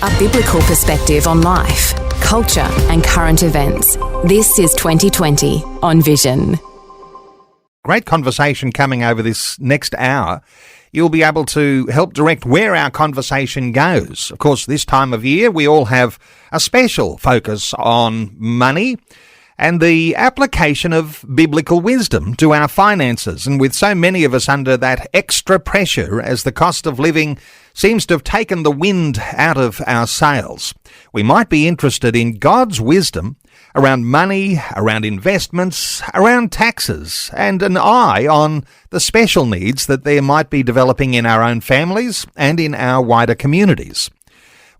A biblical perspective on life, culture and current events. This is 2020 on Vision. Great conversation coming over this next hour. You'll be able to help direct where our conversation goes. Of course, this time of year, we all have a special focus on money and the application of biblical wisdom to our finances. And with so many of us under that extra pressure as the cost of living seems to have taken the wind out of our sails, we might be interested in God's wisdom around money, around investments, around taxes, and an eye on the special needs that there might be developing in our own families and in our wider communities.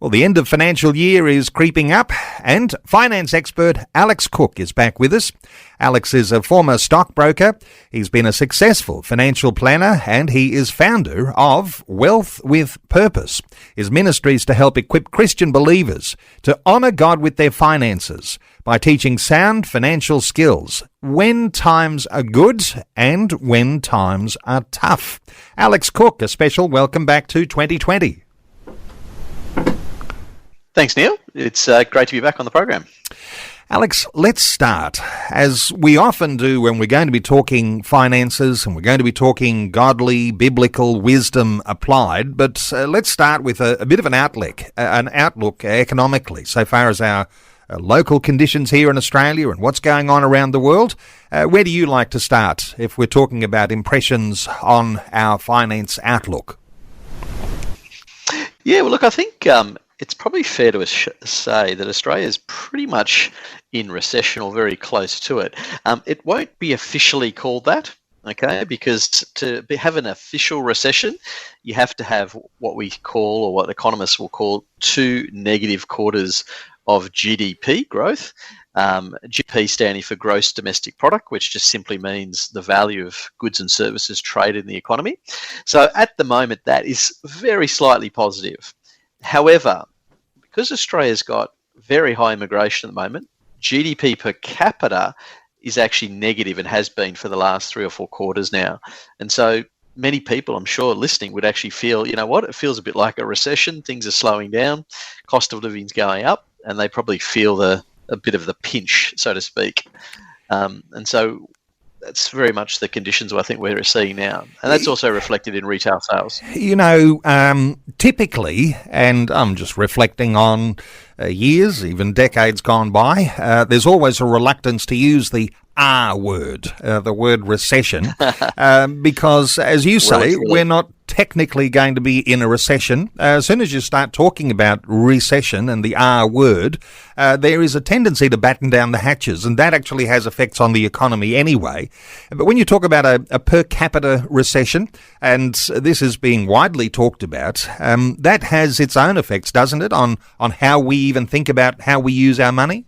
Well, the end of financial year is creeping up, and finance expert Alex Cook is back with us. Alex is a former stockbroker. He's been a successful financial planner, and he is founder of Wealth with Purpose. His ministry is to help equip Christian believers to honour God with their finances by teaching sound financial skills when times are good and when times are tough. Alex Cook, a special welcome back to 2020. Thanks, Neil. It's great to be back on the program. Alex, let's start, as we often do when we're going to be talking finances and we're going to be talking godly, biblical wisdom applied, but let's start with a bit of an outlook economically, so far as our local conditions here in Australia and what's going on around the world. Where do you like to start if we're talking about impressions on our finance outlook? Yeah, well, look, I think it's probably fair to say that Australia is pretty much in recession or very close to it. It won't be officially called that, okay, because to have an official recession, you have to have what we call, or what economists will call, 2 negative quarters of GDP growth. GDP standing for gross domestic product, which just simply means the value of goods and services traded in the economy. So at the moment, that is very slightly positive. However, because Australia's got very high immigration at the moment, GDP per capita is actually negative and has been for the last 3 or 4 quarters now. And so many people, I'm sure, listening would actually feel, you know what, it feels a bit like a recession. Things are slowing down, cost of living's going up, and they probably feel a bit of the pinch, so to speak. And so that's very much the conditions I think we're seeing now. And that's also reflected in retail sales. You know, typically, and I'm just reflecting on years, even decades gone by, there's always a reluctance to use the R word, the word recession, because, as you say, we're not technically going to be in a recession. As soon as you start talking about recession and the R word, there is a tendency to batten down the hatches, and that actually has effects on the economy anyway. But when you talk about a per capita recession, and this is being widely talked about, that has its own effects, doesn't it, on how we even think about how we use our money?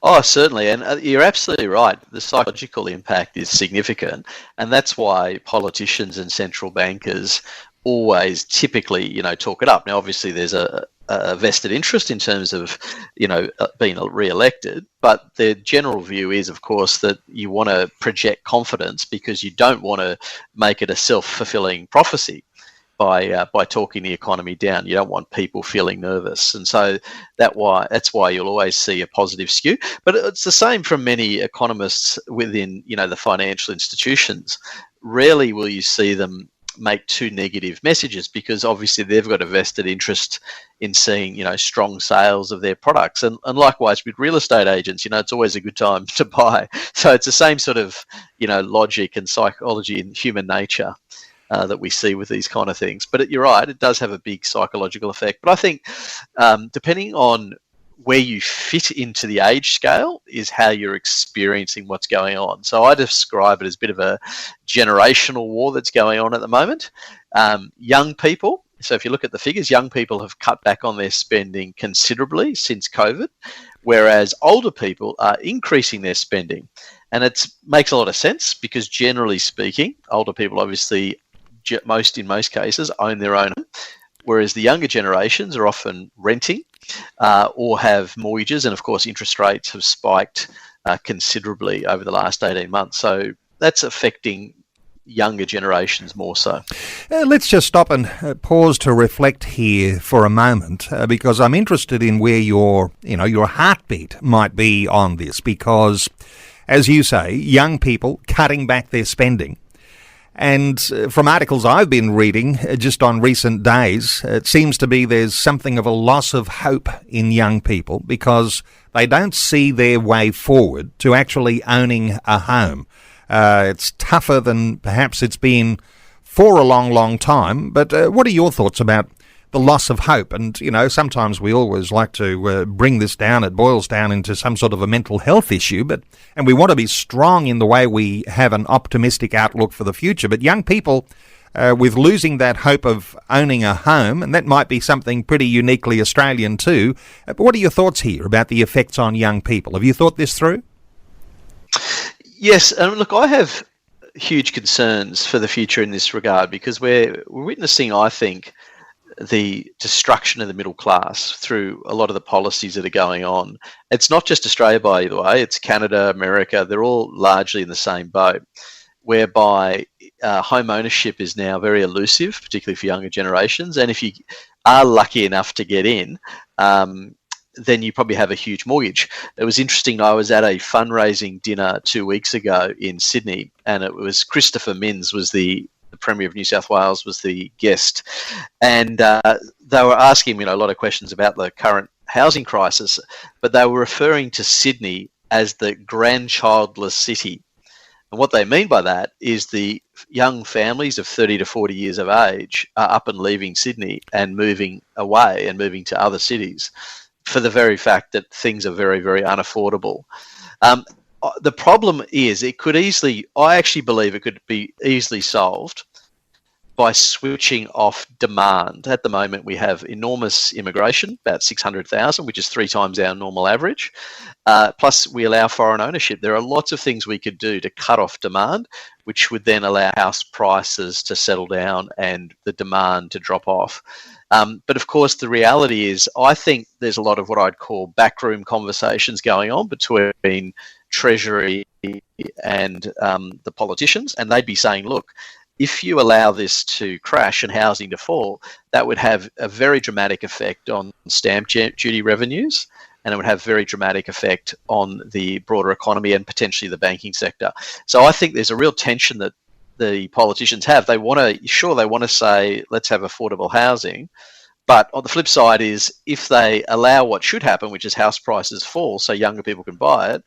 Oh, certainly. And you're absolutely right. The psychological impact is significant. And that's why politicians and central bankers always typically, talk it up. Now, obviously, there's a vested interest in terms of, being re-elected. But their general view is, of course, that you want to project confidence because you don't want to make it a self-fulfilling prophecy by talking the economy down. You don't want people feeling nervous, and so that's why you'll always see a positive skew. But it's the same from many economists within the financial institutions. Rarely will you see them make 2 negative messages, because obviously they've got a vested interest in seeing strong sales of their products, and likewise with real estate agents, it's always a good time to buy. So it's the same sort of logic and psychology in human nature that we see with these kind of things. But you're right, it does have a big psychological effect. But I think depending on where you fit into the age scale is how you're experiencing what's going on. So I describe it as a bit of a generational war that's going on at the moment. Young people, so if you look at the figures, young people have cut back on their spending considerably since COVID, whereas older people are increasing their spending. And it makes a lot of sense because generally speaking, older people obviously in most cases own their own, whereas the younger generations are often renting or have mortgages, and of course interest rates have spiked considerably over the last 18 months. So that's affecting younger generations more so. Let's just stop and pause to reflect here for a moment, because I'm interested in where your heartbeat might be on this, because, as you say, young people cutting back their spending. And from articles I've been reading just on recent days, it seems to be there's something of a loss of hope in young people because they don't see their way forward to actually owning a home. It's tougher than perhaps it's been for a long, long time. But what are your thoughts about the loss of hope? And, sometimes we always like to bring this down. It boils down into some sort of a mental health issue. And we want to be strong in the way we have an optimistic outlook for the future. But young people, with losing that hope of owning a home, and that might be something pretty uniquely Australian too. But what are your thoughts here about the effects on young people? Have you thought this through? Yes, and look, I have huge concerns for the future in this regard because we're witnessing, I think, the destruction of the middle class through a lot of the policies that are going on. It's not just Australia, by the way, it's Canada, America, they're all largely in the same boat, whereby home ownership is now very elusive, particularly for younger generations. And if you are lucky enough to get in, then you probably have a huge mortgage. It was interesting. I was at a fundraising dinner 2 weeks ago in Sydney, and it was Christopher Minns was the Premier of New South Wales was the guest, and they were asking me a lot of questions about the current housing crisis, but they were referring to Sydney as the grandchildless city. And what they mean by that is the young families of 30 to 40 years of age are up and leaving Sydney and moving away and moving to other cities for the very fact that things are very, very unaffordable. The problem is I actually believe it could be easily solved by switching off demand. At the moment, we have enormous immigration, about 600,000, which is 3 times our normal average. Plus, we allow foreign ownership. There are lots of things we could do to cut off demand, which would then allow house prices to settle down and the demand to drop off. But of course, the reality is, I think there's a lot of what I'd call backroom conversations going on between Treasury and the politicians, and they'd be saying, look, if you allow this to crash and housing to fall, that would have a very dramatic effect on stamp duty revenues, and it would have very dramatic effect on the broader economy and potentially the banking sector. So I think there's a real tension that the politicians have. They want to say, let's have affordable housing. But on the flip side is, if they allow what should happen, which is house prices fall so younger people can buy it,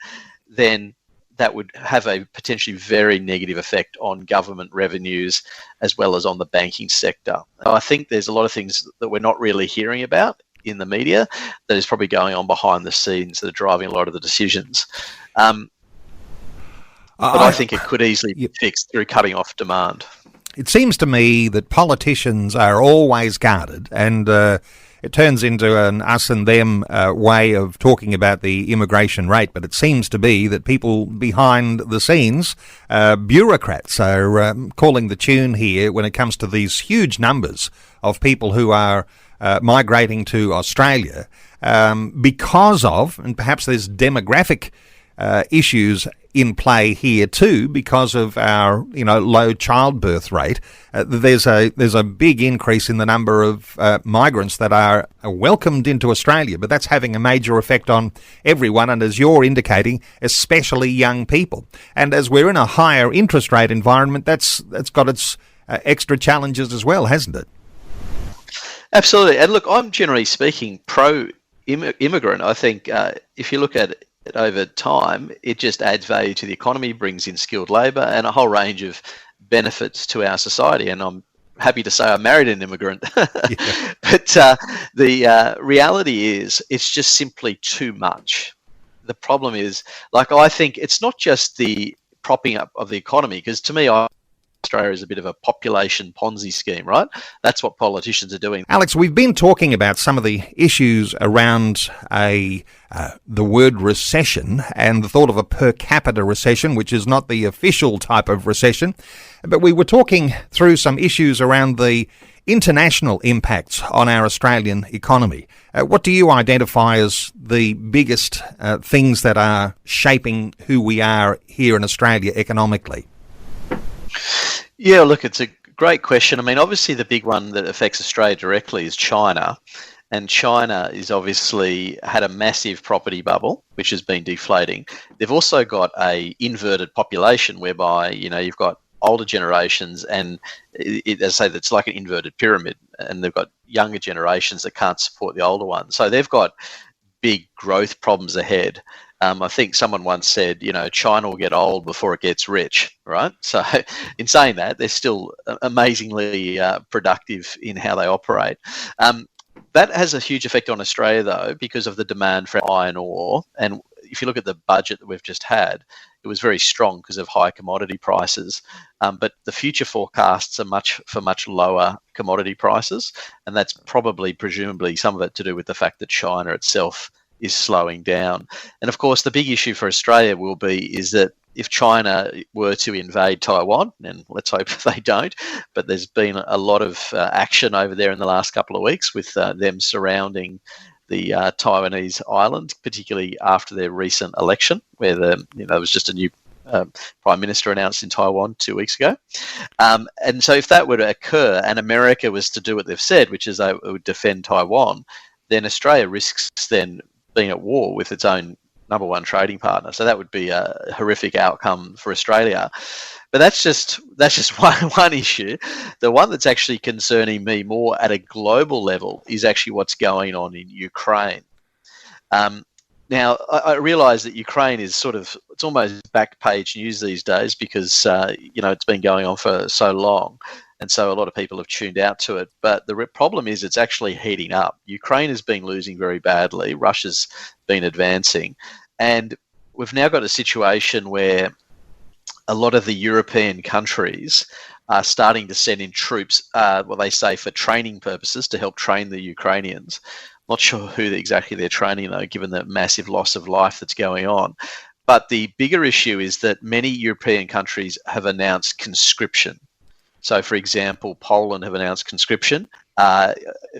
then that would have a potentially very negative effect on government revenues as well as on the banking sector. I think there's a lot of things that we're not really hearing about in the media that is probably going on behind the scenes that are driving a lot of the decisions. But I think it could easily be fixed through cutting off demand. It seems to me that politicians are always guarded, and it turns into an us and them way of talking about the immigration rate. But it seems to be that people behind the scenes, bureaucrats, are calling the tune here when it comes to these huge numbers of people who are migrating to Australia because of, and perhaps there's demographic issues in play here too, because of our low childbirth rate. There's a big increase in the number of migrants that are welcomed into Australia, but that's having a major effect on everyone, and as you're indicating, especially young people. And as we're in a higher interest rate environment, that's got its extra challenges as well, hasn't it? Absolutely. And look, I'm generally speaking pro-immigrant. I think if you look at it over time, it just adds value to the economy, brings in skilled labour and a whole range of benefits to our society. And I'm happy to say I married an immigrant. Yeah. But the reality is, it's just simply too much. The problem is, I think it's not just the propping up of the economy, because to me, Australia is a bit of a population Ponzi scheme, right? That's what politicians are doing. Alex, we've been talking about some of the issues around the word recession and the thought of a per capita recession, which is not the official type of recession. But we were talking through some issues around the international impacts on our Australian economy. What do you identify as the biggest things that are shaping who we are here in Australia economically? Yeah, look, it's a great question. I mean, obviously, the big one that affects Australia directly is China. And China is obviously had a massive property bubble, which has been deflating. They've also got a inverted population whereby, you've got older generations and as I say, it's like an inverted pyramid, and they've got younger generations that can't support the older ones. So they've got big growth problems ahead. I think someone once said, China will get old before it gets rich, right? So in saying that, they're still amazingly productive in how they operate. That has a huge effect on Australia, though, because of the demand for iron ore. And if you look at the budget that we've just had, it was very strong because of high commodity prices. But the future forecasts are much lower commodity prices. And that's presumably, some of it to do with the fact that China itself is slowing down. And of course, the big issue for Australia is that if China were to invade Taiwan, and let's hope they don't, but there's been a lot of action over there in the last couple of weeks with them surrounding the Taiwanese island, particularly after their recent election, where there was just a new prime minister announced in Taiwan 2 weeks ago. And so if that were to occur and America was to do what they've said, which is they would defend Taiwan, then Australia risks then being at war with its own number one trading partner. So that would be a horrific outcome for Australia. But that's just one issue. The one that's actually concerning me more at a global level is actually what's going on in Ukraine. Now, I realise that Ukraine is it's almost back page news these days because, it's been going on for so long. And so a lot of people have tuned out to it. But the problem is it's actually heating up. Ukraine has been losing very badly. Russia's been advancing. And we've now got a situation where a lot of the European countries are starting to send in troops, what they say, for training purposes to help train the Ukrainians. Not sure who exactly they're training, though, given the massive loss of life that's going on. But the bigger issue is that many European countries have announced conscription. So, for example, Poland have announced conscription.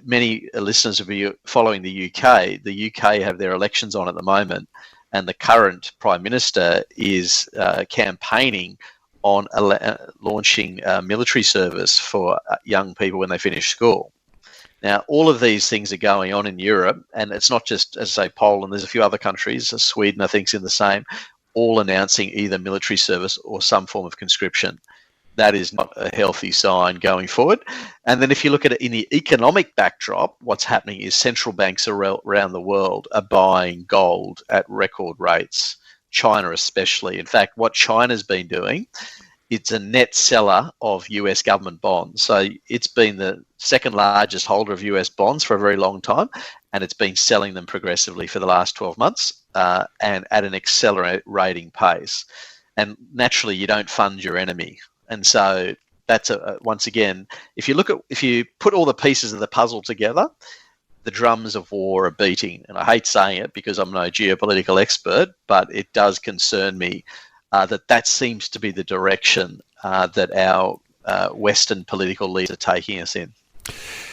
Many listeners will be following the UK. The UK have their elections on at the moment, and the current Prime Minister is campaigning on launching military service for young people when they finish school. Now, all of these things are going on in Europe, and it's not just, as I say, Poland. There's a few other countries, Sweden, I think, is in the same, all announcing either military service or some form of conscription. That is not a healthy sign going forward. And then if you look at it in the economic backdrop, what's happening is central banks around the world are buying gold at record rates, China especially. In fact, what China's been doing, it's a net seller of US government bonds. So it's been the second largest holder of US bonds for a very long time, and it's been selling them progressively for the last 12 months and at an accelerating pace. And naturally, you don't fund your enemy. And so that's once again, if you put all the pieces of the puzzle together, the drums of war are beating. And I hate saying it because I'm no geopolitical expert, but it does concern me that seems to be the direction that our Western political leaders are taking us in.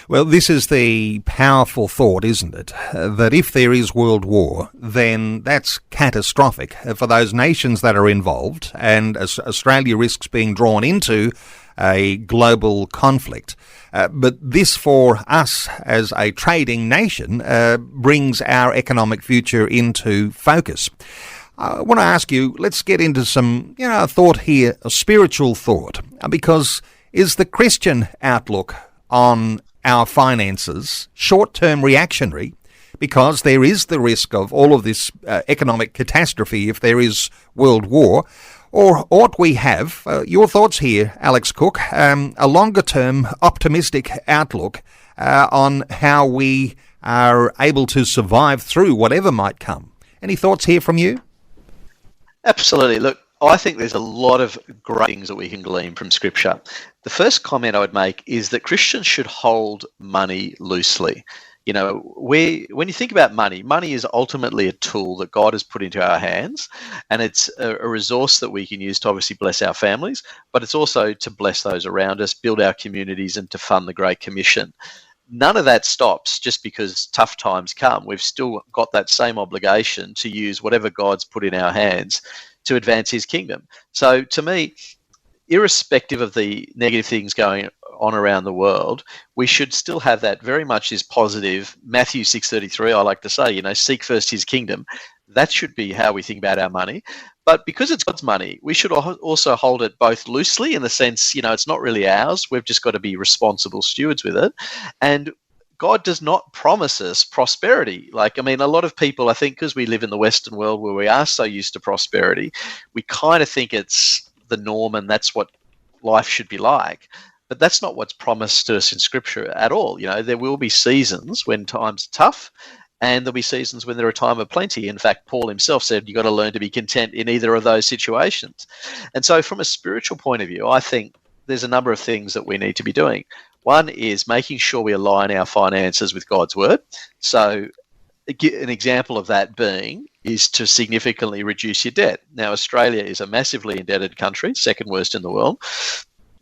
Well, this is the powerful thought, isn't it? That if there is world war, then that's catastrophic for those nations that are involved, and Australia risks being drawn into a global conflict. But this, for us as a trading nation, brings our economic future into focus. I want to ask you, let's get into some, thought here, a spiritual thought, because is the Christian outlook on our finances short-term reactionary, because there is the risk of all of this economic catastrophe if there is world war, or ought we have, your thoughts here, Alex Cook, a longer-term optimistic outlook on how we are able to survive through whatever might come? Any thoughts here from you? Absolutely. Look, I think there's a lot of great things that we can glean from Scripture. The first comment I would make is that Christians should hold money loosely. When you think about money, money is ultimately a tool that God has put into our hands, and it's a resource that we can use to obviously bless our families, but it's also to bless those around us, build our communities, and to fund the Great Commission. None of that stops just because tough times come. We've still got that same obligation to use whatever God's put in our hands to advance his kingdom. So to me, irrespective of the negative things going on around the world, we should still have that very much as positive. Matthew 6:33, I like to say, seek first his kingdom. That should be how we think about our money. But because it's God's money, we should also hold it both loosely in the sense, it's not really ours. We've just got to be responsible stewards with it. And God does not promise us prosperity. A lot of people, I think, because we live in the Western world where we are so used to prosperity, we kind of think it's the norm and that's what life should be like. But that's not what's promised to us in Scripture at all. There will be seasons when times are tough, and there'll be seasons when there are time of plenty. In fact, Paul himself said you've got to learn to be content in either of those situations. And so from a spiritual point of view, I think there's a number of things that we need to be doing. One is making sure we align our finances with God's word. So an example of that being is to significantly reduce your debt. Now, Australia is a massively indebted country, second worst in the world.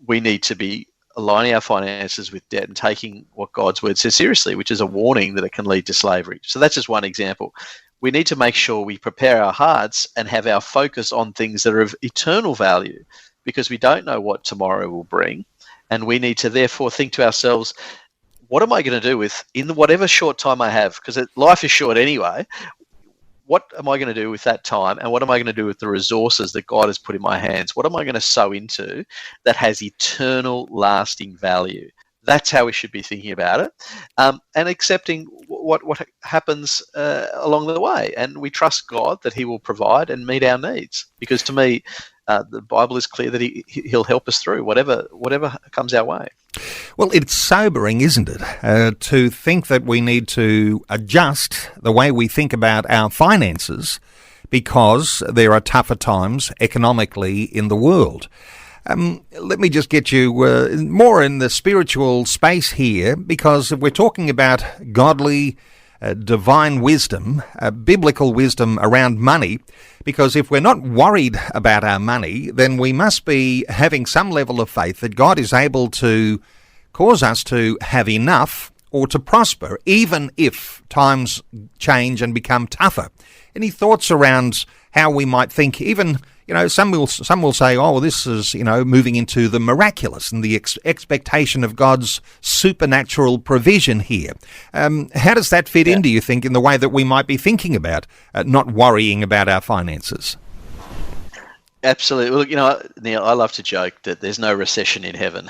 We need to be aligning our finances with debt and taking what God's word says seriously, which is a warning that it can lead to slavery. So that's just one example. We need to make sure we prepare our hearts and have our focus on things that are of eternal value, because we don't know what tomorrow will bring. And we need to therefore think to ourselves, what am I going to do with in whatever short time I have? Because life is short anyway. What am I going to do with that time? And what am I going to do with the resources that God has put in my hands? What am I going to sow into that has eternal, lasting value? That's how we should be thinking about it, and accepting what happens along the way. And we trust God that he will provide and meet our needs, because to me, the Bible is clear that he'll help us through whatever comes our way. Well, it's sobering, isn't it, to think that we need to adjust the way we think about our finances because there are tougher times economically in the world. Let me just get you more in the spiritual space here, because we're talking about godly, divine wisdom, biblical wisdom around money, because if we're not worried about our money, then we must be having some level of faith that God is able to cause us to have enough or to prosper, even if times change and become tougher. Any thoughts around how we might think, even, some will say, oh, this is, moving into the miraculous and the expectation of God's supernatural provision here. How does that fit in, do you think, in the way that we might be thinking about not worrying about our finances? Absolutely. Well, Neil, I love to joke that there's no recession in heaven.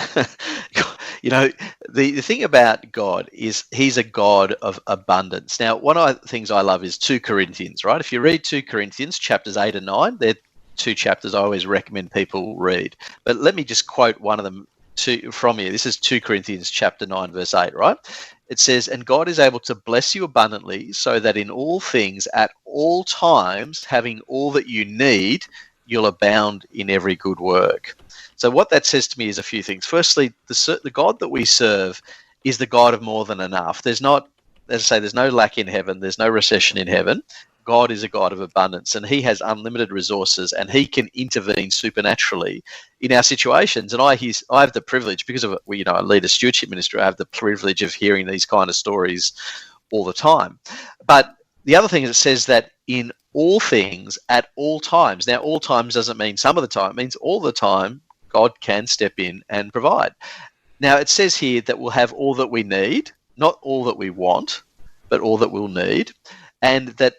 The thing about God is he's a God of abundance. Now, one of the things I love is 2 Corinthians, right? If you read 2 Corinthians, chapters 8 and 9, they're 2 chapters I always recommend people read. But let me just quote one of them from you. This is 2 Corinthians chapter 9, verse 8, right? It says, "And God is able to bless you abundantly, so that in all things, at all times, having all that you need, you'll abound in every good work." So what that says to me is a few things. Firstly, the God that we serve is the God of more than enough. There's not, as I say, there's no lack in heaven. There's no recession in heaven. God is a God of abundance, and he has unlimited resources, and he can intervene supernaturally in our situations. And I have the privilege, because of I lead a stewardship ministry, I have the privilege of hearing these kind of stories all the time. But the other thing is, it says that in all things at all times. Now, all times doesn't mean some of the time. It means all the time God can step in and provide. Now, it says here that we'll have all that we need, not all that we want, but all that we'll need. And that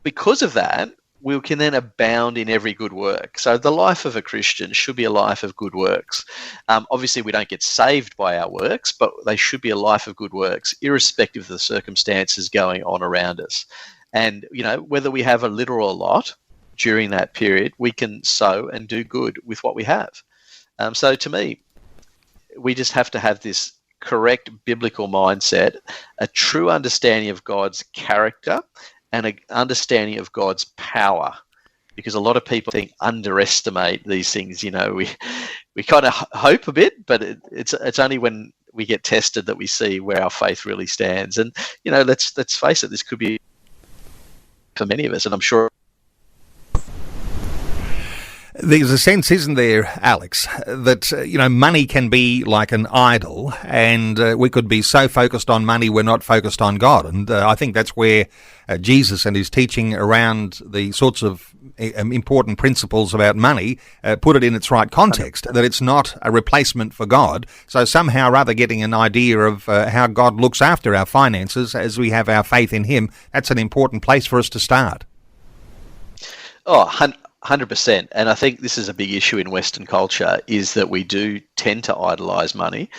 because of that, we can then abound in every good work. So the life of a Christian should be a life of good works. Obviously, we don't get saved by our works, but they should be a life of good works, irrespective of the circumstances going on around us. And, whether we have a little or a lot during that period, we can sow and do good with what we have. So to me, we just have to have this correct biblical mindset, a true understanding of God's character and an understanding of God's power. Because a lot of people underestimate these things. We kind of hope a bit, but it's only when we get tested that we see where our faith really stands. And, let's face it, this could be for many of us, and I'm sure. There's a sense, isn't there, Alex, that, money can be like an idol, and we could be so focused on money we're not focused on God. And I think that's where Jesus and his teaching around the sorts of important principles about money put it in its right context, that it's not a replacement for God. So somehow or other getting an idea of how God looks after our finances as we have our faith in him, that's an important place for us to start. Oh, 100%. And I think this is a big issue in Western culture, is that we do tend to idolize money.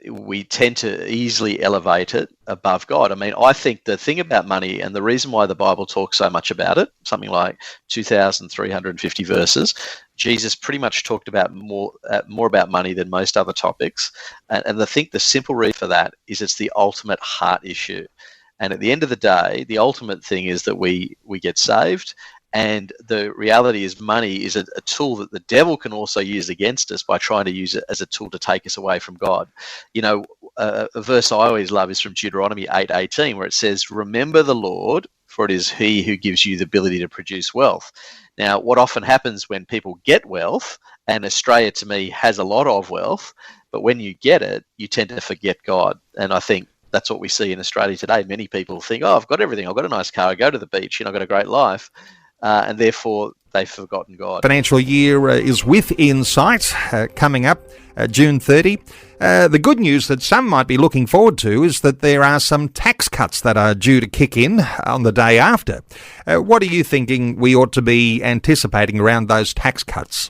We tend to easily elevate it above God. I mean, I think the thing about money, and the reason why the Bible talks so much about it, something like 2,350 verses, Jesus pretty much talked about more about money than most other topics. And I think the simple reason for that is it's the ultimate heart issue. And at the end of the day, the ultimate thing is that we get saved. And the reality is money is a tool that the devil can also use against us by trying to use it as a tool to take us away from God. A verse I always love is from Deuteronomy 8:18, where it says, "Remember the Lord, for it is he who gives you the ability to produce wealth." Now, what often happens when people get wealth, and Australia to me has a lot of wealth, but when you get it, you tend to forget God. And I think that's what we see in Australia today. Many people think, oh, I've got everything. I've got a nice car. I go to the beach. I've got a great life. And therefore, they've forgotten God. Financial year is within sight, coming up June 30. The good news that some might be looking forward to is that there are some tax cuts that are due to kick in on the day after. What are you thinking we ought to be anticipating around those tax cuts?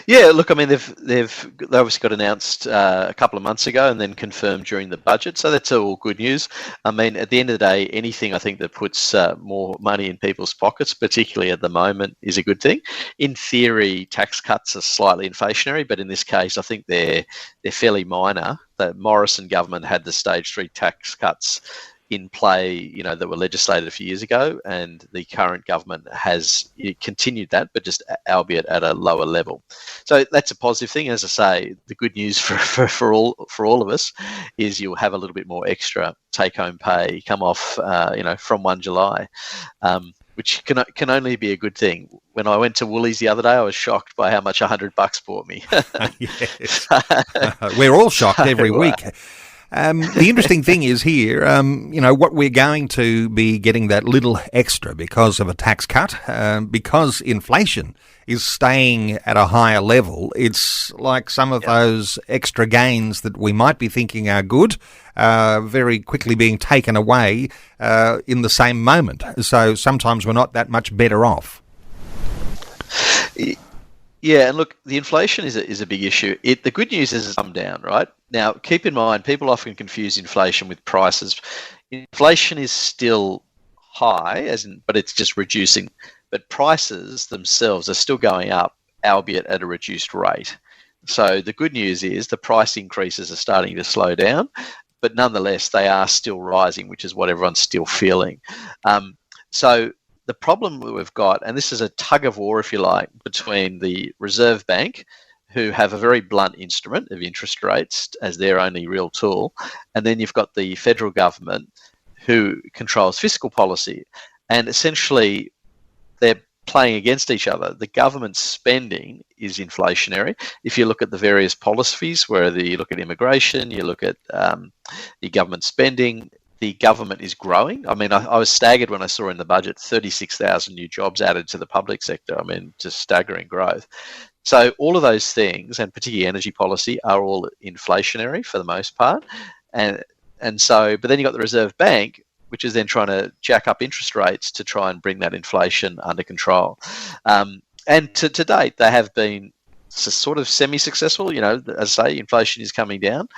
Yeah, look, I mean, they obviously got announced a couple of months ago and then confirmed during the budget, so that's all good news. I mean, at the end of the day, anything I think that puts more money in people's pockets, particularly at the moment, is a good thing. In theory, tax cuts are slightly inflationary, but in this case, I think they're fairly minor. The Morrison government had the stage 3 tax cuts in play, that were legislated a few years ago, and the current government has continued that, but just albeit at a lower level. So that's a positive thing. As I say, the good news for all of us is you'll have a little bit more extra take-home pay come off, from 1 July, which can only be a good thing. When I went to Woolies the other day, I was shocked by how much $100 bought me. Yes. We're all shocked every week. The interesting thing is here, what we're going to be getting that little extra because of a tax cut, because inflation is staying at a higher level. It's like some of those extra gains that we might be thinking are good, very quickly being taken away in the same moment. So sometimes we're not that much better off. Yeah, and look, the inflation is a big issue. The good news is it's come down, right? Now, keep in mind, people often confuse inflation with prices. Inflation is still high, but it's just reducing. But prices themselves are still going up, albeit at a reduced rate. So the good news is the price increases are starting to slow down, but nonetheless, they are still rising, which is what everyone's still feeling. So the problem that we've got, and this is a tug of war, if you like, between the Reserve Bank, who have a very blunt instrument of interest rates as their only real tool, and then you've got the federal government who controls fiscal policy. And essentially, they're playing against each other. The government's spending is inflationary. If you look at the various policies, whether you look at immigration, you look at the government spending, the government is growing. I mean, I was staggered when I saw in the budget 36,000 new jobs added to the public sector. I mean, just staggering growth. So all of those things, and particularly energy policy, are all inflationary for the most part. But then you've got the Reserve Bank, which is then trying to jack up interest rates to try and bring that inflation under control. And to date, they have been sort of semi-successful. As I say, inflation is coming down,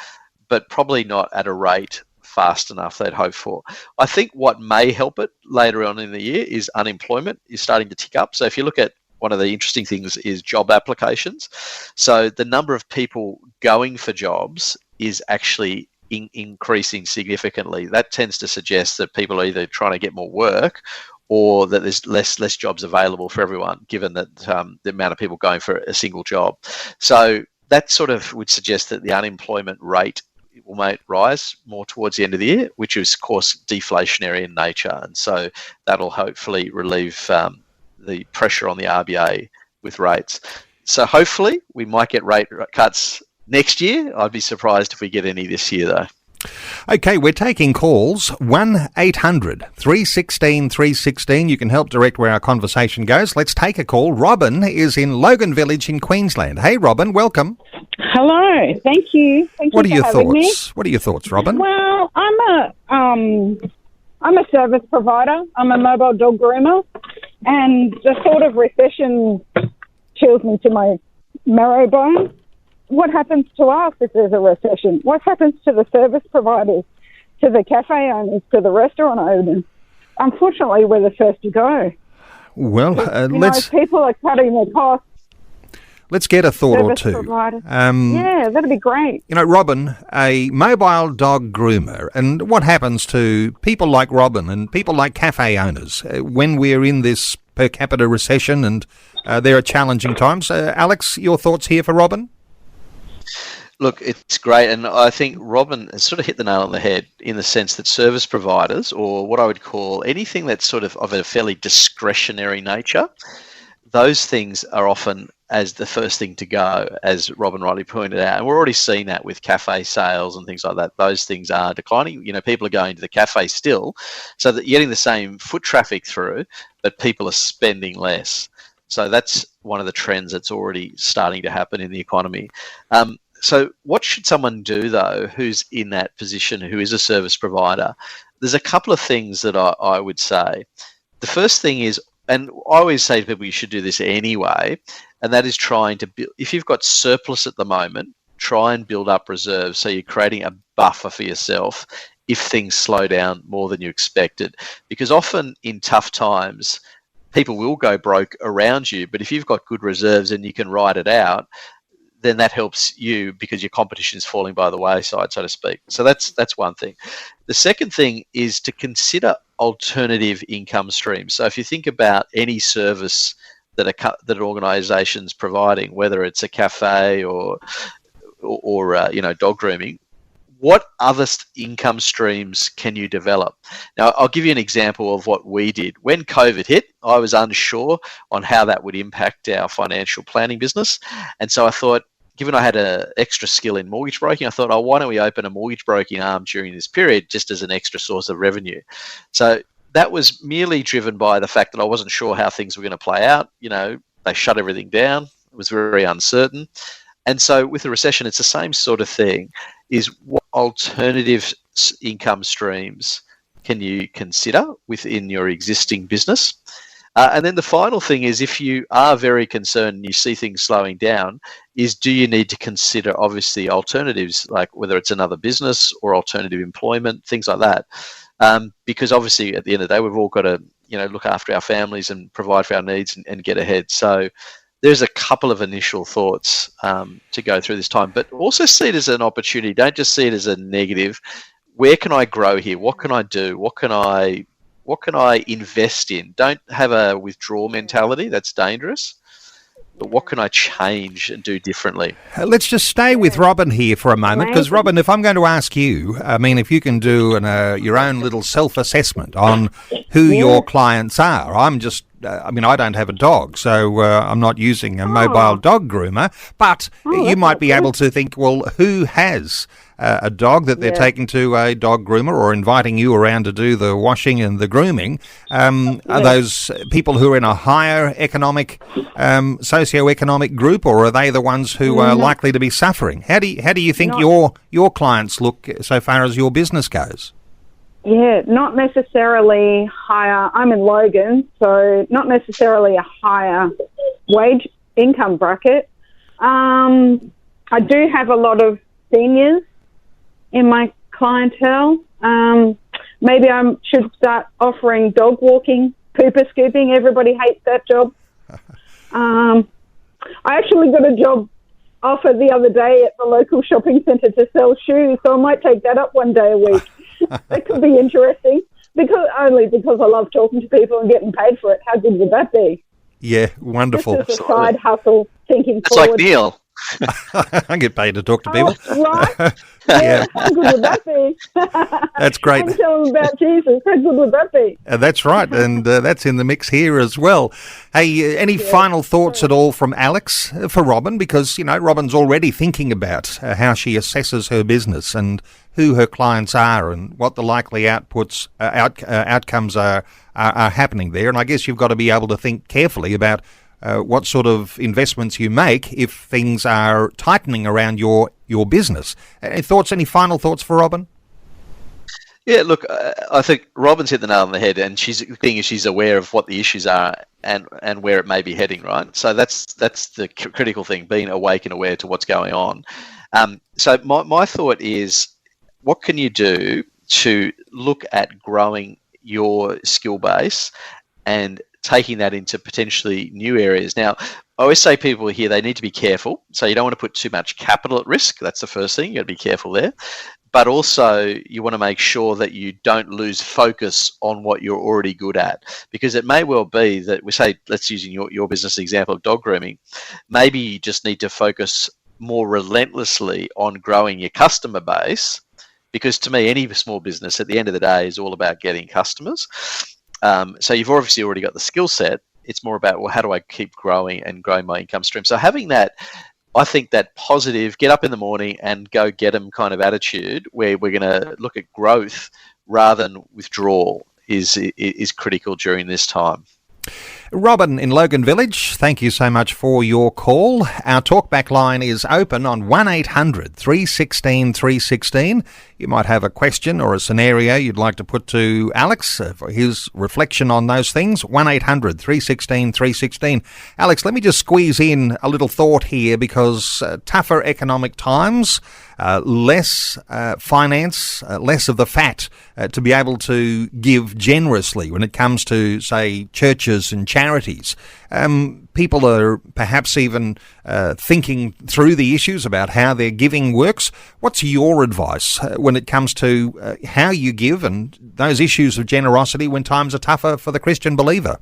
but probably not at a rate fast enough they'd hope for. I think what may help it later on in the year is unemployment is starting to tick up. So if you look at one of the interesting things is job applications. So the number of people going for jobs is actually increasing significantly. That tends to suggest that people are either trying to get more work or that there's less jobs available for everyone, given that the amount of people going for a single job. So that sort of would suggest that the unemployment rate will rise more towards the end of the year, which is, of course, deflationary in nature. And so that'll hopefully relieve the pressure on the RBA with rates. So hopefully we might get rate cuts next year. I'd be surprised if we get any this year, though. Okay, we're taking calls. 1-800 316 316. You can help direct where our conversation goes. Let's take a call. Robin is in Logan Village in Queensland. Hey, Robin, welcome. Hello, thank you. What are your having me. thoughts? What are your thoughts, Robin? Well, I'm a service provider. I'm a mobile dog groomer, and the sort of recession chills me to my marrow bone. What happens to us if there's a recession? What happens to the service providers, to the cafe owners, to the restaurant owners? Unfortunately, we're the first to go. Well, people are cutting their costs. Let's get a thought or Service two. provider. Yeah, that'd be great. You know, Robin, a mobile dog groomer, and what happens to people like Robin and people like cafe owners when we're in this per capita recession and there are challenging times? Alex, your thoughts here for Robin? Look, it's great, and I think Robin has sort of hit the nail on the head in the sense that service providers, or what I would call anything that's sort of a fairly discretionary nature, those things are often as the first thing to go, as Robin rightly pointed out. And we're already seeing that with cafe sales and things like that. Those things are declining. You know, people are going to the cafe still, so that you're getting the same foot traffic through, but people are spending less. So that's one of the trends that's already starting to happen in the economy. So what should someone do, though, who's in that position, who is a service provider? There's a couple of things that I would say. The first thing is, and I always say to people you should do this anyway, and that is trying to build, if you've got surplus at the moment, try and build up reserves so you're creating a buffer for yourself if things slow down more than you expected. Because often in tough times, people will go broke around you, but if you've got good reserves and you can ride it out, then that helps you because your competition is falling by the wayside, so to speak. So that's one thing. The second thing is to consider alternative income streams. So if you think about any service that an organisation's providing, whether it's a cafe or dog grooming, what other income streams can you develop? Now, I'll give you an example of what we did. When COVID hit, I was unsure on how that would impact our financial planning business. And so I thought, given I had an extra skill in mortgage broking, I thought, why don't we open a mortgage broking arm during this period just as an extra source of revenue? So that was merely driven by the fact that I wasn't sure how things were going to play out. You know, they shut everything down. It was very uncertain. And so with the recession, it's the same sort of thing, is what alternative income streams can you consider within your existing business? And then the final thing is, if you are very concerned and you see things slowing down, is do you need to consider, obviously, alternatives, like whether it's another business or alternative employment, things like that. Because obviously, at the end of the day, we've all got to, look after our families and provide for our needs and get ahead. So there's a couple of initial thoughts to go through this time, but also see it as an opportunity. Don't just see it as a negative. Where can I grow here? What can I do? What can I invest in? Don't have a withdrawal mentality. That's dangerous. But what can I change and do differently? Let's just stay with Robin here for a moment, because Robin, if I'm going to ask you, if you can do your own little self-assessment on who your clients are. I'm just, I don't have a dog, so I'm not using a mobile dog groomer, but you might be able to think, well, who has a dog that they're taking to a dog groomer or inviting you around to do the washing and the grooming? Are those people who are in a higher economic, socioeconomic group, or are they the ones who are likely to be suffering? How do you think your clients look so far as your business goes? Yeah, not necessarily higher. I'm in Logan, so not necessarily a higher wage income bracket. I do have a lot of seniors in my clientele. Maybe I should start offering dog walking, pooper scooping. Everybody hates that job. I actually got a job offer the other day at the local shopping centre to sell shoes, so I might take that up one day a week. That could be interesting, because I love talking to people and getting paid for it. How good would that be? Yeah, wonderful. Just as a side hustle, thinking It's forward. like Neil. I get paid to talk to people. Oh, right? Yeah. How good would that be? That's great. And tell them about Jesus. How good would that be? That's right, and that's in the mix here as well. Hey, any final thoughts at all from Alex for Robin? Because, Robin's already thinking about how she assesses her business and who her clients are and what the likely outcomes are happening there. And I guess you've got to be able to think carefully about what sort of investments you make if things are tightening around your business. Any final thoughts for Robin? Yeah, look, I think Robin's hit the nail on the head, and she's aware of what the issues are and where it may be heading, right? So that's the critical thing, being awake and aware to what's going on. So my thought is, what can you do to look at growing your skill base and taking that into potentially new areas? Now, I always say people here, they need to be careful. So you don't want to put too much capital at risk. That's the first thing. You've got to be careful there. But also you want to make sure that you don't lose focus on what you're already good at, because it may well be that we say, let's use your business example of dog grooming. Maybe you just need to focus more relentlessly on growing your customer base, because to me, any small business at the end of the day is all about getting customers. So you've obviously already got the skill set. It's more about, well, how do I keep growing and growing my income stream? So having that, I think that positive, get up in the morning and go get them kind of attitude, where we're going to look at growth rather than withdrawal, is critical during this time. Robin in Logan Village, thank you so much for your call. Our talkback line is open on 1800 316 316. You might have a question or a scenario you'd like to put to Alex for his reflection on those things. 1800 316 316. Alex, let me just squeeze in a little thought here, because tougher economic times, less finance, less of the fat to be able to give generously when it comes to, say, churches and charities. People are perhaps even thinking through the issues about how their giving works. What's your advice when it comes to how you give and those issues of generosity when times are tougher for the Christian believer?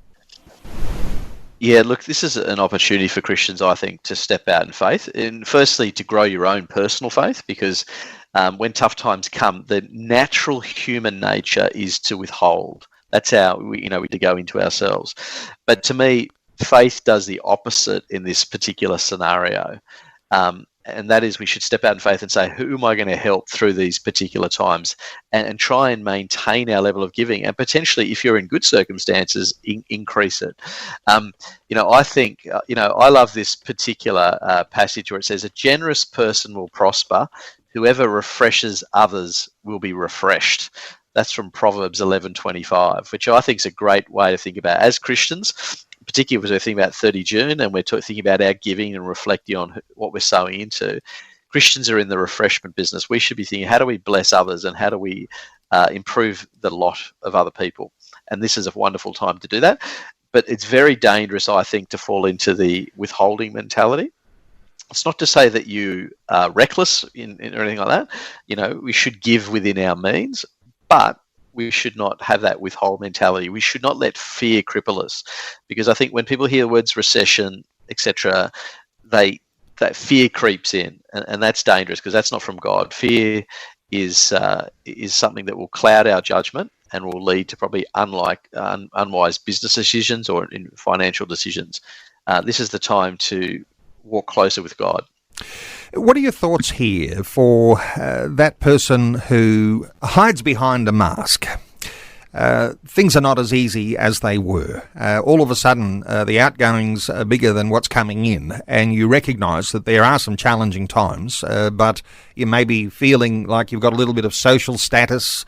Yeah, look, this is an opportunity for Christians, I think, to step out in faith. And firstly, to grow your own personal faith, because when tough times come, the natural human nature is to withhold. That's how we to go into ourselves. But to me, faith does the opposite in this particular scenario. And that is, we should step out in faith and say, who am I going to help through these particular times, and try and maintain our level of giving, and potentially, if you're in good circumstances, increase it. I think, I love this particular passage where it says, a generous person will prosper. Whoever refreshes others will be refreshed. That's from Proverbs 11:25, which I think is a great way to think about as Christians, particularly as we're thinking about 30 June and we're thinking about our giving and reflecting on what we're sowing into. Christians are in the refreshment business. We should be thinking, how do we bless others and how do we improve the lot of other people? And this is a wonderful time to do that. But it's very dangerous, I think, to fall into the withholding mentality. It's not to say that you are reckless or anything like that. We should give within our means, but we should not have that withhold mentality. We should not let fear cripple us, because I think when people hear the words recession, etc., that fear creeps in, and that's dangerous, because that's not from God. Fear is something that will cloud our judgment and will lead to probably unwise business decisions or in financial decisions. This is the time to walk closer with God. What are your thoughts here for that person who hides behind a mask? Things are not as easy as they were. All of a sudden, the outgoings are bigger than what's coming in, and you recognise that there are some challenging times, but you may be feeling like you've got a little bit of social status,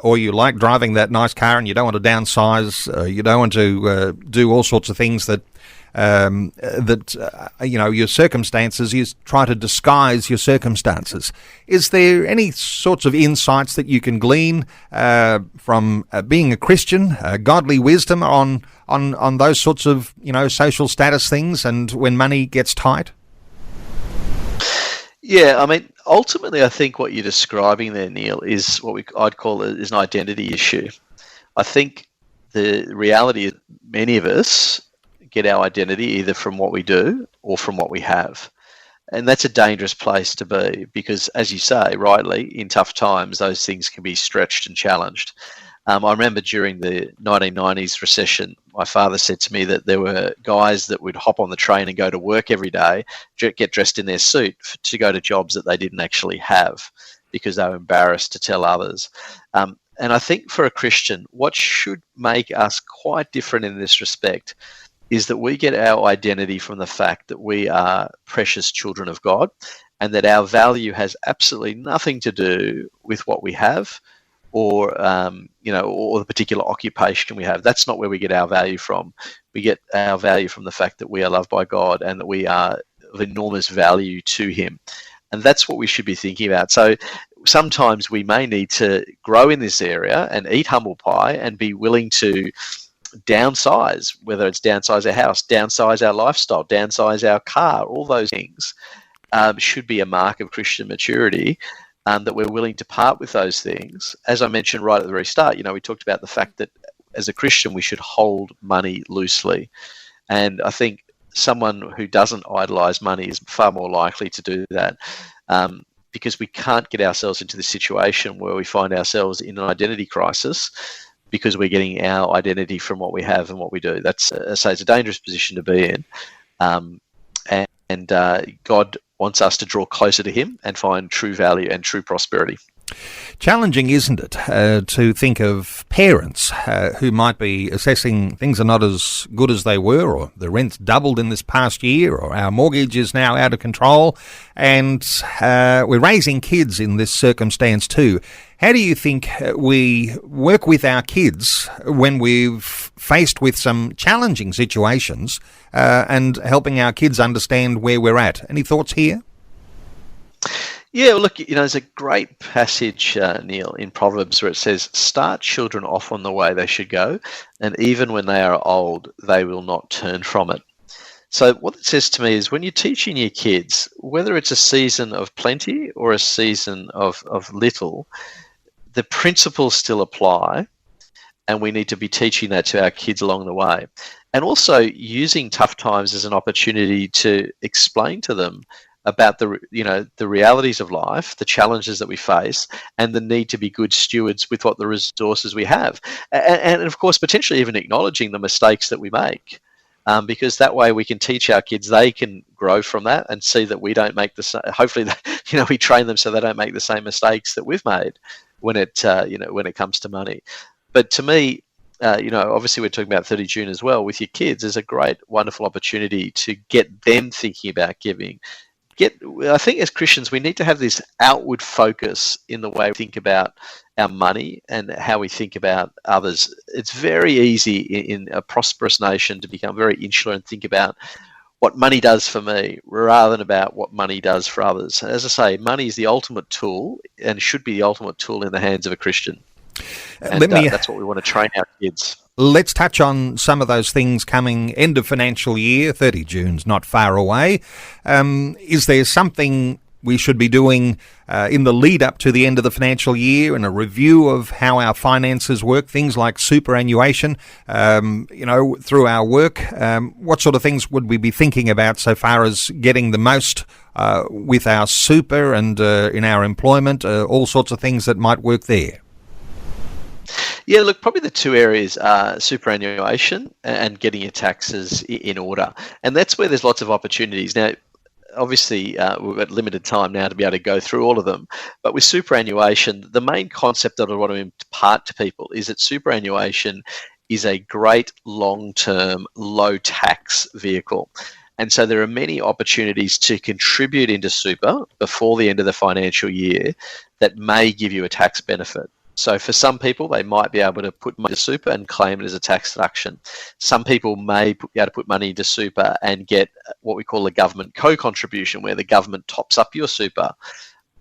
or you like driving that nice car and you don't want to downsize, you don't want to do all sorts of things that your circumstances, you try to disguise your circumstances. Is there any sorts of insights that you can glean from being a Christian, godly wisdom on those sorts of social status things, and when money gets tight? Yeah, I mean, ultimately, I think what you're describing there, Neil, is what I'd call is an identity issue. I think the reality is many of us get our identity either from what we do or from what we have. And that's a dangerous place to be because, as you say, rightly, in tough times, those things can be stretched and challenged. I remember during the 1990s recession, my father said to me that there were guys that would hop on the train and go to work every day, get dressed in their suit to go to jobs that they didn't actually have because they were embarrassed to tell others. And I think for a Christian, what should make us quite different in this respect is that we get our identity from the fact that we are precious children of God and that our value has absolutely nothing to do with what we have or the particular occupation we have. That's not where we get our value from. We get our value from the fact that we are loved by God and that we are of enormous value to Him. And that's what we should be thinking about. So sometimes we may need to grow in this area and eat humble pie and be willing to downsize, whether it's downsize our house, downsize our lifestyle, downsize our car, all those things should be a mark of Christian maturity, that we're willing to part with those things. As I mentioned right at the very start, we talked about the fact that as a Christian, we should hold money loosely. And I think someone who doesn't idolize money is far more likely to do that because we can't get ourselves into the situation where we find ourselves in an identity crisis because we're getting our identity from what we have and what we do. That's it's a dangerous position to be in. And God wants us to draw closer to Him and find true value and true prosperity. Challenging, isn't it, to think of parents who might be assessing things are not as good as they were, or the rent's doubled in this past year, or our mortgage is now out of control, and we're raising kids in this circumstance too. How do you think we work with our kids when we've faced with some challenging situations and helping our kids understand where we're at? Any thoughts here? Yeah, well, look, there's a great passage, Neil, in Proverbs where it says, start children off on the way they should go, and even when they are old, they will not turn from it. So what it says to me is when you're teaching your kids, whether it's a season of plenty or a season of little, the principles still apply, and we need to be teaching that to our kids along the way. And also using tough times as an opportunity to explain to them about the realities of life, the challenges that we face, and the need to be good stewards with what the resources we have, and of course potentially even acknowledging the mistakes that we make, because that way we can teach our kids, they can grow from that and see that we don't make the same. Hopefully, we train them so they don't make the same mistakes that we've made when it comes to money. But to me, obviously we're talking about 30 June as well with your kids. There's a great, wonderful opportunity to get them thinking about giving. I think as Christians, we need to have this outward focus in the way we think about our money and how we think about others. It's very easy in a prosperous nation to become very insular and think about what money does for me rather than about what money does for others. As I say, money is the ultimate tool and should be the ultimate tool in the hands of a Christian. And that's what we want to train our kids. Let's touch on some of those things coming end of financial year. 30 June's not far away. Is there something we should be doing in the lead up to the end of the financial year and a review of how our finances work, things like superannuation, through our work? What sort of things would we be thinking about so far as getting the most with our super and in our employment, all sorts of things that might work there? Yeah, look, probably the two areas are superannuation and getting your taxes in order. And that's where there's lots of opportunities. Now, obviously, we've got limited time now to be able to go through all of them. But with superannuation, the main concept that I want to impart to people is that superannuation is a great long-term, low-tax vehicle. And so there are many opportunities to contribute into super before the end of the financial year that may give you a tax benefit. So for some people, they might be able to put money into super and claim it as a tax deduction. Some people may be able to put money into super and get what we call a government co-contribution, where the government tops up your super.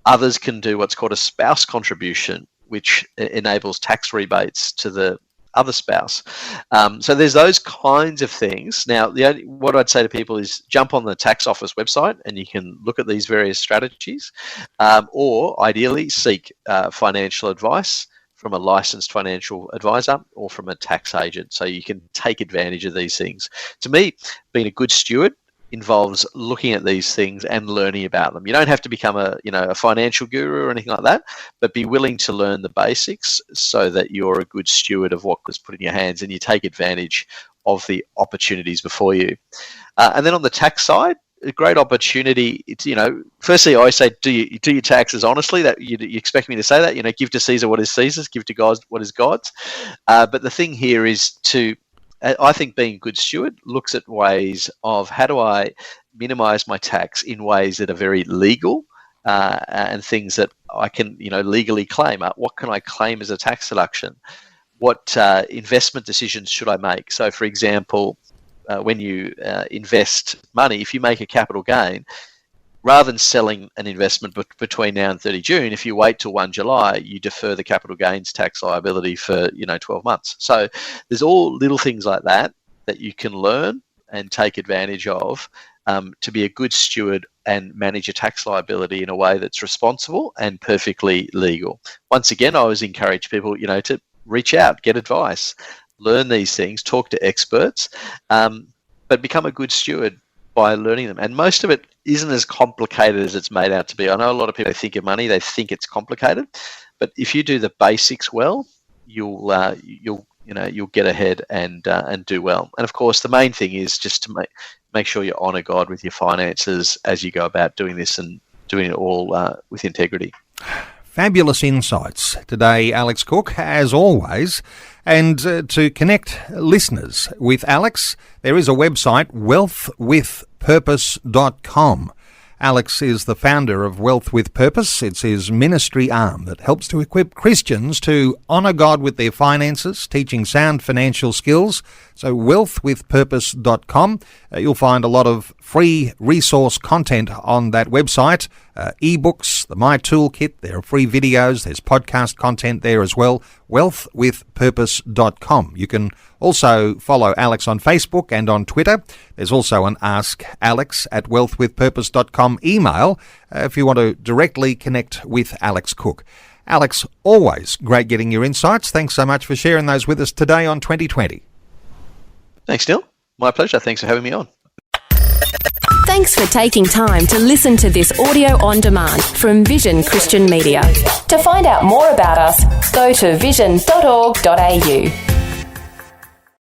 Others can do what's called a spouse contribution, which enables tax rebates to the other spouse. So there's those kinds of things. Now, what I'd say to people is jump on the tax office website and you can look at these various strategies, or ideally seek financial advice from a licensed financial advisor or from a tax agent so you can take advantage of these things. To me, being a good steward involves looking at these things and learning about them. You don't have to become a financial guru or anything like that, but be willing to learn the basics so that you're a good steward of what was put in your hands and you take advantage of the opportunities before you. And then on the tax side, a great opportunity. It's, firstly, I always say, do your taxes honestly. That you expect me to say that. Give to Caesar what is Caesar's, give to God what is God's. But the thing here is I think being a good steward looks at ways of how do I minimise my tax in ways that are very legal and things that I can, legally claim. What can I claim as a tax deduction? What investment decisions should I make? So, for example, when you invest money, if you make a capital gain, rather than selling an investment between now and 30 June, if you wait till 1 July, you defer the capital gains tax liability for 12 months. So there's all little things like that you can learn and take advantage of to be a good steward and manage your tax liability in a way that's responsible and perfectly legal. Once again, I always encourage people, to reach out, get advice, learn these things, talk to experts, but become a good steward by learning them. And most of it isn't as complicated as it's made out to be. I know a lot of people think of money, they think it's complicated, but if you do the basics well, you'll get ahead and do well. And of course, the main thing is just to make sure you honour God with your finances as you go about doing this and doing it all with integrity. Fabulous insights today, Alex Cook, as always. And to connect listeners with Alex, there is a website, wealthwithpurpose.com. Alex is the founder of Wealth with Purpose. It's his ministry arm that helps to equip Christians to honour God with their finances, teaching sound financial skills. So wealthwithpurpose.com. You'll find a lot of free resource content on that website, ebooks, the My Toolkit, there are free videos, there's podcast content there as well, wealthwithpurpose.com. You can also follow Alex on Facebook and on Twitter. There's also an Ask Alex at wealthwithpurpose.com email if you want to directly connect with Alex Cook. Alex, always great getting your insights. Thanks so much for sharing those with us today on 2020. Thanks, Neil. My pleasure. Thanks for having me on. Thanks for taking time to listen to this audio on demand from Vision Christian Media. To find out more about us, go to vision.org.au.